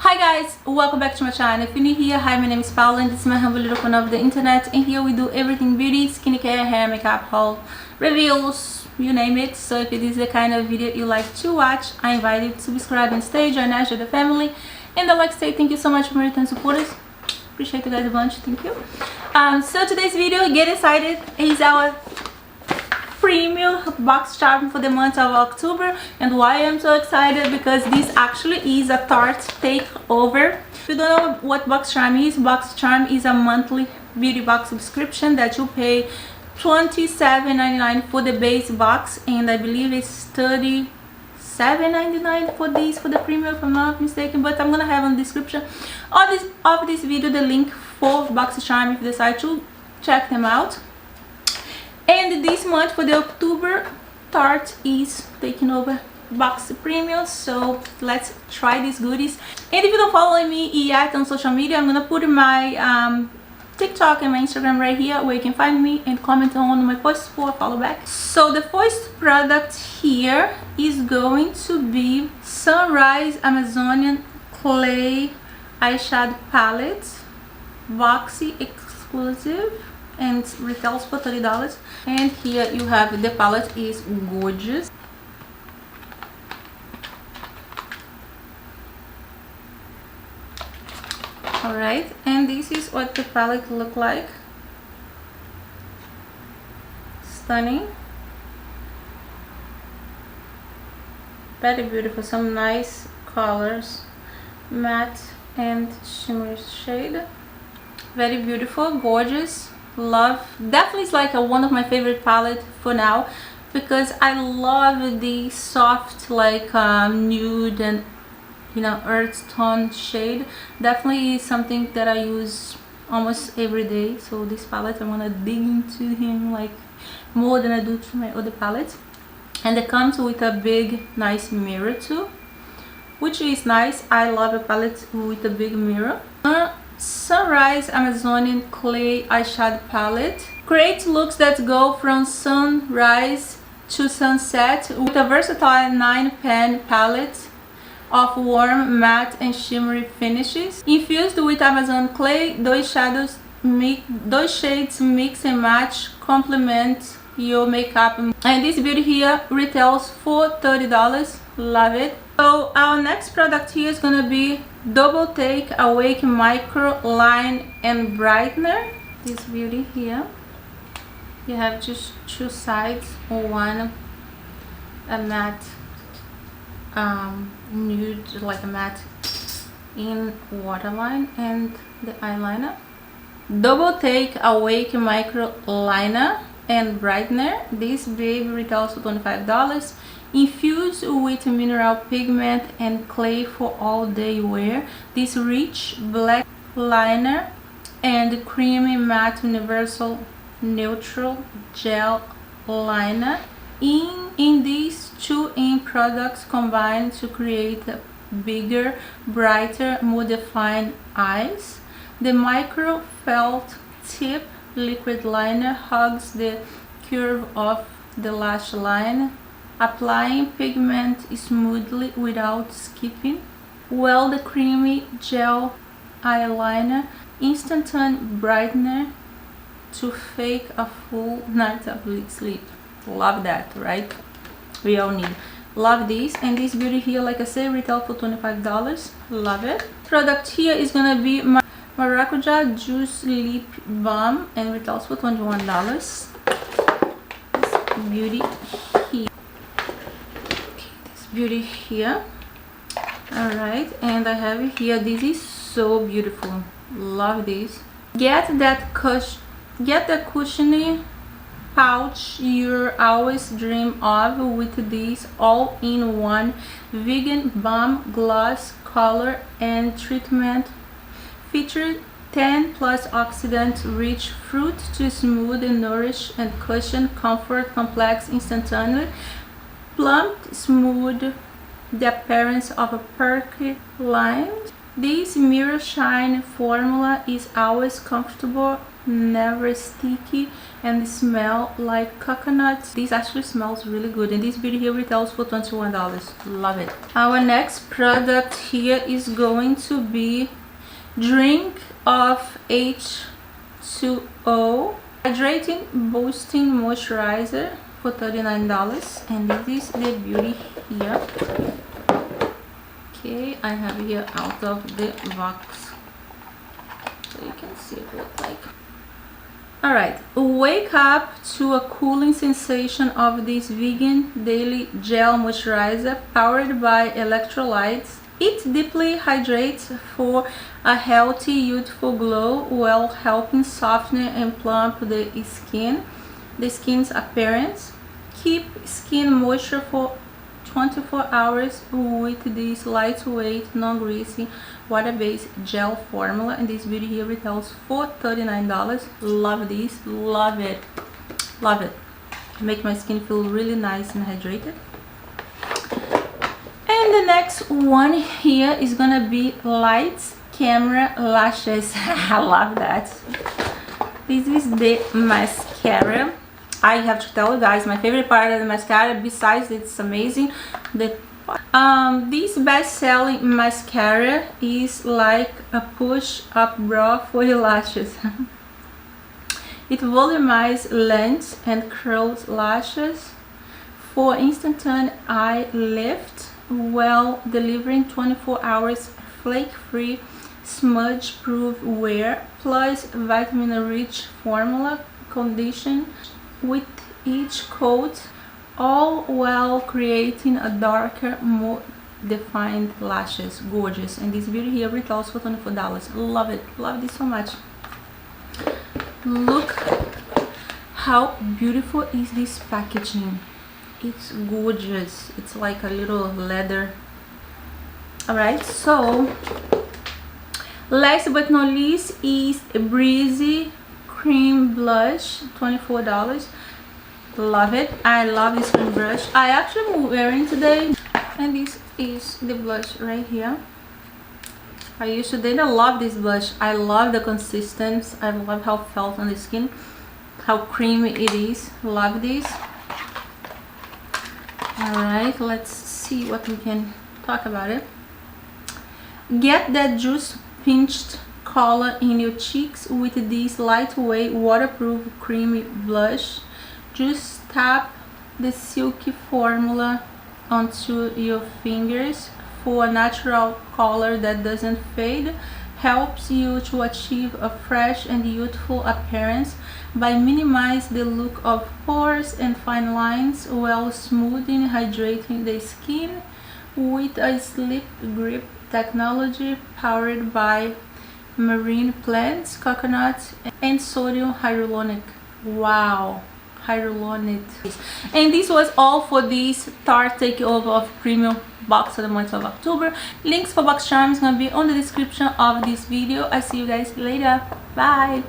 Hi guys, welcome back to my channel. If you're new here, hi, my name is Paula and this is my humble little corner of the internet, and here we do everything beauty, skincare, hair, makeup, haul, reviews, you name it. So if it is the kind of video you like to watch, I invite you to subscribe and stay, join us, join the family. And I'd like to say thank you so much for my return supporters. Appreciate you guys a bunch, thank you. So today's video, get excited, is our premium box charm for the month of October. And why I'm so excited, because this actually is a Tarte takeover. If you don't know what Boxycharm is a monthly beauty box subscription that you pay $27.99 for the base box, and I believe it's $37.99 for this, for the premium, if I'm not mistaken. But I'm gonna have in the description of this video the link for Boxycharm if you decide to check them out. And this month, for the October, Tarte is taking over Box Premium, so let's try these goodies. And if you don't follow me yet on social media, I'm gonna put my TikTok and my Instagram right here where you can find me and comment on my posts for follow back. So the first product here is going to be Sunrise Amazonian Clay Eyeshadow Palette, Boxy exclusive, and retails for $30. And here you have the palette, is gorgeous. Alright, and this is what the palette look like. Stunning, very beautiful, some nice colors, matte and shimmery shade, very beautiful, gorgeous. Love, definitely is like one of my favorite palette for now, because I love the soft like nude and earth tone shade. Definitely is something that I use almost every day. So this palette, I want to dig into him like more than I do to my other palettes. And it comes with a big nice mirror too, which is nice. I love a palette with a big mirror. Sunrise Amazonian Clay Eyeshadow Palette creates looks that go from sunrise to sunset with a versatile 9-pan palette of warm, matte and shimmery finishes. Infused with Amazon clay, those shades mix and match, complement your makeup. And this beauty here retails for $30. Love it. So our next product here is gonna be Double Take Awake Micro Line and Brightener. This beauty here, you have just two sides, one a matte nude, like a matte in waterline, and the eyeliner. Double Take Awake Micro Liner and Brightener. This baby retails for $25. Infused with mineral pigment and clay for all day wear. This rich black liner and creamy matte universal neutral gel liner in these two products combine to create bigger, brighter, more defined eyes. The micro felt tip liquid liner hugs the curve of the lash line, applying pigment smoothly without skipping, while the creamy gel eyeliner instantaneous brightener to fake a full night of sleep. Love that, right? We all need. Love this. And this beauty here, like I said, retail for $25. Love it. Product here is gonna be Maracuja Juicy Lip Balm and retails for $21. This beauty here. Beauty here. All right, and I have it here. This is so beautiful. Love this. Get that cushiony pouch you always dream of with this all-in-one vegan balm gloss color and treatment. Featured 10 plus oxidant rich fruit to smooth and nourish and cushion comfort complex instantaneously. Plump, smooth, the appearance of a perky line. This mirror shine formula is always comfortable never sticky, and smell like coconut. This actually smells really good, and this beauty here retails for $21. Love it. Our next product here is going to be Drink of H2O Hydrating Boosting Moisturizer for $39, and this is the beauty here. Okay, I have here out of the box so you can see what it looks like. Alright, wake up to a cooling sensation of this vegan daily gel moisturizer powered by electrolytes. It deeply hydrates for a healthy, youthful glow while helping soften and plump the skin's appearance. Keep skin moisture for 24 hours with this lightweight, non-greasy, water-based gel formula, and this beauty here retails for $39. Love this, love it, love it. Make my skin feel really nice and hydrated. And the next one here is gonna be Lights Camera Lashes. I love that. This is the mascara. I have to tell you guys, my favorite part of the mascara, besides it's amazing, this best-selling mascara is like a push-up bra for your lashes. It volumizes, lengthens and curls lashes for instant eye lift while delivering 24 hours flake-free, smudge-proof wear, plus vitamin-rich formula condition with each coat, all while creating a darker, more defined lashes. Gorgeous. And this beauty here retails for $24. Love it, love this so much. Look how beautiful is this packaging. It's gorgeous. It's like a little leather. Alright, so last but not least is a Breezy cream blush, $24. Love it. I love this cream brush. I actually am wearing today, and this is the blush right here. I used to date. I love this blush. I love the consistency. I love how it felt on the skin, how creamy it is. Love this. Alright, let's see what we can talk about it. Get that juice pinched color in your cheeks with this lightweight, waterproof, creamy blush. Just tap the silky formula onto your fingers for a natural color that doesn't fade. Helps you to achieve a fresh and youthful appearance by minimizing the look of pores and fine lines while smoothing, hydrating the skin with a slip grip technology powered by marine plants, coconut, and sodium hyaluronic. Wow, hyaluronic. And this was all for this Tarte takeover of Premium Box for the month of October. Links for Boxycharm is gonna be on the description of this video. I see you guys later. Bye.